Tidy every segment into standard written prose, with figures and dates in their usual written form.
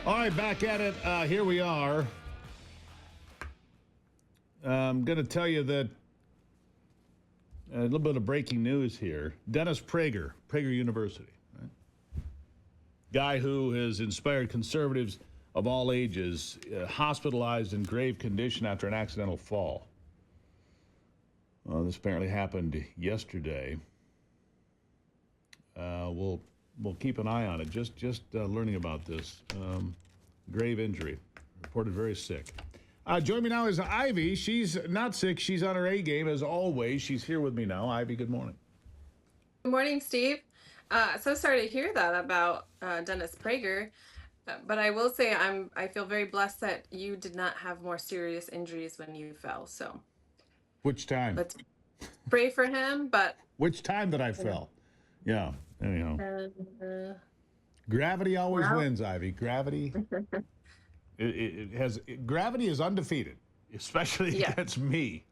All right, back at it. Here we are. I'm going to tell you that a little bit of breaking news here. Dennis Prager, Prager University, right? Guy who has inspired conservatives of all ages, hospitalized in grave condition after an accidental fall. This apparently happened yesterday. We'll keep an eye on it. Just learning about this grave injury, reported very sick. Join me now is Ivy. She's not sick. She's on her A game as always. She's here with me now. Ivy, good morning. Good morning, Steve. So sorry to hear that about Dennis Prager, but I will say I feel very blessed that you did not have more serious injuries when you fell. So Which time? let's pray for him. But Which time that I fell? Yeah. Anyhow, gravity always wins, Ivy. Gravity. Gravity is undefeated, especially against me.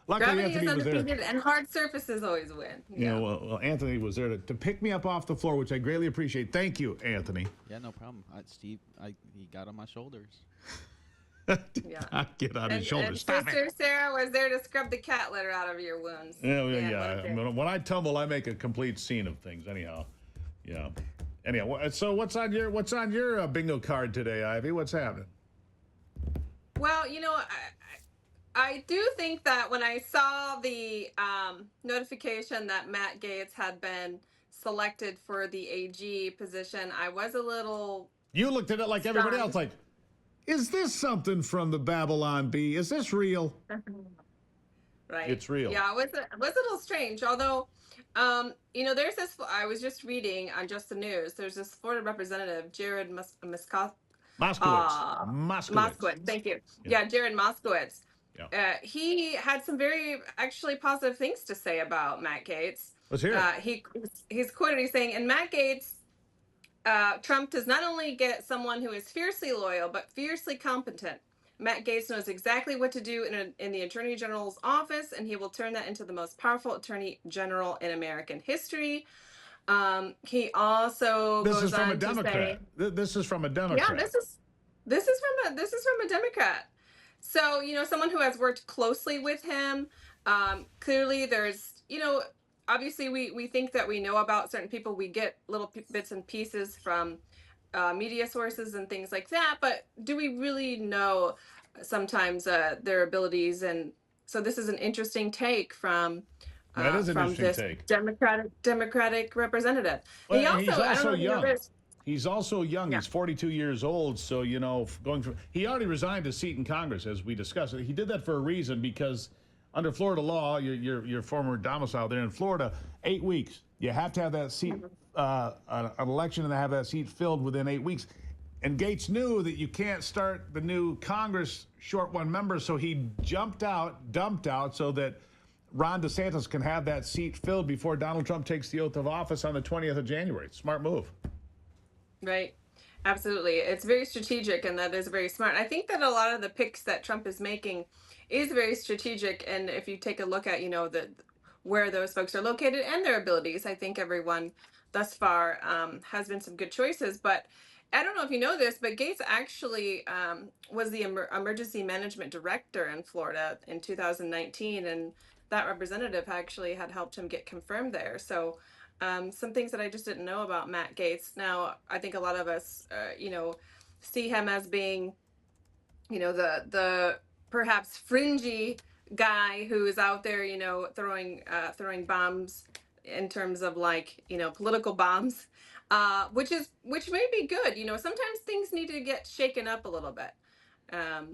Luckily, gravity is Anthony was there. undefeated, and hard surfaces always win. Yeah, well, Anthony was there to pick me up off the floor, which I greatly appreciate. Thank you, Anthony. Yeah, no problem. Steve, he got on my shoulders. Yeah. Get on his shoulders. And Stop Sister it. Sarah was there to scrub the cat litter out of your wounds. Yeah. When I tumble, I make a complete scene of things. Anyhow, yeah. Anyhow, so what's on your bingo card today, Ivy? What's happening? Well, I do think that when I saw the notification that Matt Gaetz had been selected for the AG position, I was a little You looked at it like everybody else, like, is this something from the Babylon Bee? Is this real? right. It's real. Yeah, it was a little strange. Although, there's this. I was just reading on Just the News. There's this Florida representative, Jared Moskowitz. Thank you. Yeah, Jared Moskowitz. Yeah. He had some very actually positive things to say about Matt Gaetz. Let's hear it. He's quoted. He's saying, "In Matt Gaetz, Trump does not only get someone who is fiercely loyal, but fiercely competent. Matt Gaetz knows exactly what to do in the Attorney General's office, and he will turn that into the most powerful Attorney General in American history." He also This goes is from on a Democrat. This is from a Democrat. So, someone who has worked closely with him. Clearly, there's, obviously we think that we know about certain people. We get little bits and pieces from media sources and things like that. But do we really know sometimes their abilities? And so this is an interesting take from That is an interesting this take. Democratic representative. Well, He he's also young. Noticed, He's also young. Yeah. He's 42 years old. So, he already resigned a seat in Congress, as we discussed. He did that for a reason, because under Florida law, your former domicile there in Florida, 8 weeks. You have to have that seat, an election, and have that seat filled within 8 weeks. And Gaetz knew that you can't start the new Congress short one member, so he dumped out, so that Ron DeSantis can have that seat filled before Donald Trump takes the oath of office on the 20th of January. Smart move. Right. Absolutely. It's very strategic, and that is very smart. I think that a lot of the picks that Trump is making is very strategic. And if you take a look at, where those folks are located and their abilities, I think everyone thus far has been some good choices. But I don't know if you know this, but Gaetz actually was the emergency management director in Florida in 2019. And that representative actually had helped him get confirmed there. So some things that I just didn't know about Matt Gaetz. Now, I think a lot of us, see him as being, the perhaps fringy guy who is out there, throwing bombs in terms of political bombs, which may be good. Sometimes things need to get shaken up a little bit.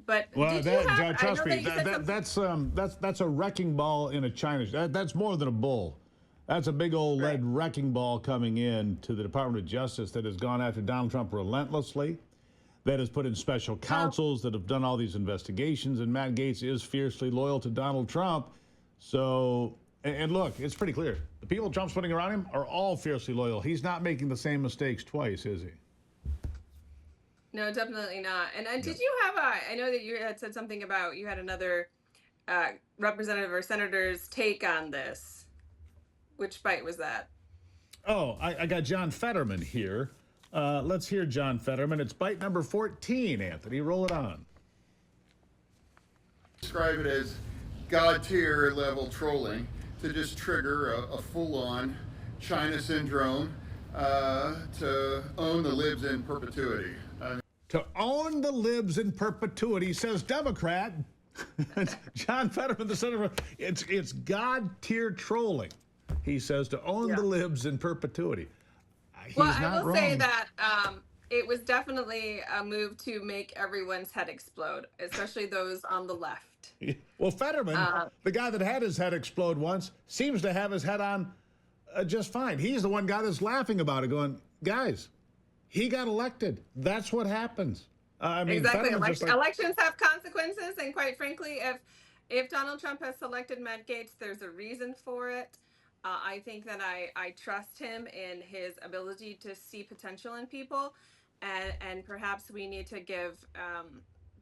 But trust me, that's a wrecking ball in a china. That's more than a bull. That's a big old lead wrecking ball coming in to the Department of Justice that has gone after Donald Trump relentlessly, that has put in special counsels that have done all these investigations, and Matt Gaetz is fiercely loyal to Donald Trump. So, and look, it's pretty clear. The people Trump's putting around him are all fiercely loyal. He's not making the same mistakes twice, is he? No, definitely not. And did you have I know that you had said something about you had another representative or senator's take on this. Which fight was that? Oh, I got John Fetterman here, Let's hear John Fetterman. It's bite number 14, Anthony. Roll it on. Describe it as God tier level trolling to just trigger a full-on China syndrome to own the libs in perpetuity. To own the libs in perpetuity, says Democrat John Fetterman, the senator. It's God tier trolling. He says to own the libs in perpetuity. He's well, not I will wrong. say that it was definitely a move to make everyone's head explode, especially those on the left. Well, Fetterman, the guy that had his head explode once, seems to have his head on just fine. He's the one guy that's laughing about it, going, guys, he got elected. That's what happens. I mean, Exactly. Like, elections have consequences, and quite frankly, if Donald Trump has selected Matt Gaetz, there's a reason for it. I think that I trust him in his ability to see potential in people, and perhaps we need to give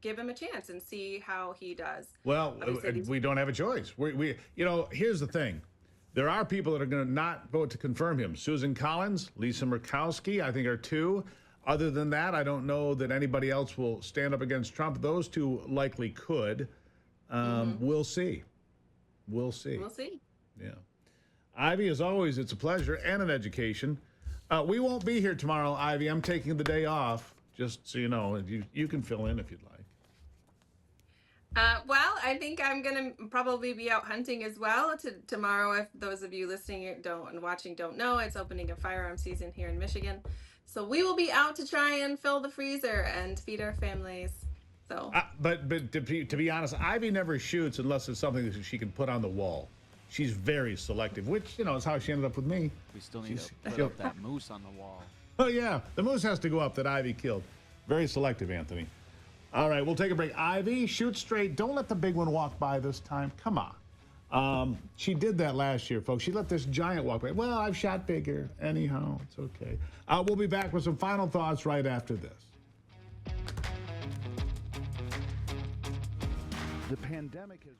him a chance and see how he does. Well, we don't have a choice. We here's the thing. There are people that are going to not vote to confirm him. Susan Collins, Lisa Murkowski, I think are two. Other than that, I don't know that anybody else will stand up against Trump. Those two likely could. We'll see. We'll see. We'll see. Yeah. Ivy, as always, it's a pleasure and an education. We won't be here tomorrow, Ivy. I'm taking the day off, just so you know. You can fill in if you'd like. Well, I think I'm going to probably be out hunting as well tomorrow. If those of you listening and watching don't know, it's opening a firearm season here in Michigan. So we will be out to try and fill the freezer and feed our families. So, but to be honest, Ivy never shoots unless it's something that she can put on the wall. She's very selective, which is how she ended up with me. We still need to put up that moose on the wall. Oh yeah, the moose has to go up that Ivy killed. Very selective, Anthony. All right, we'll take a break. Ivy, shoot straight. Don't let the big one walk by this time. Come on. She did that last year, folks. She let this giant walk by. Well, I've shot bigger. Anyhow, it's okay. We'll be back with some final thoughts right after this. The pandemic has...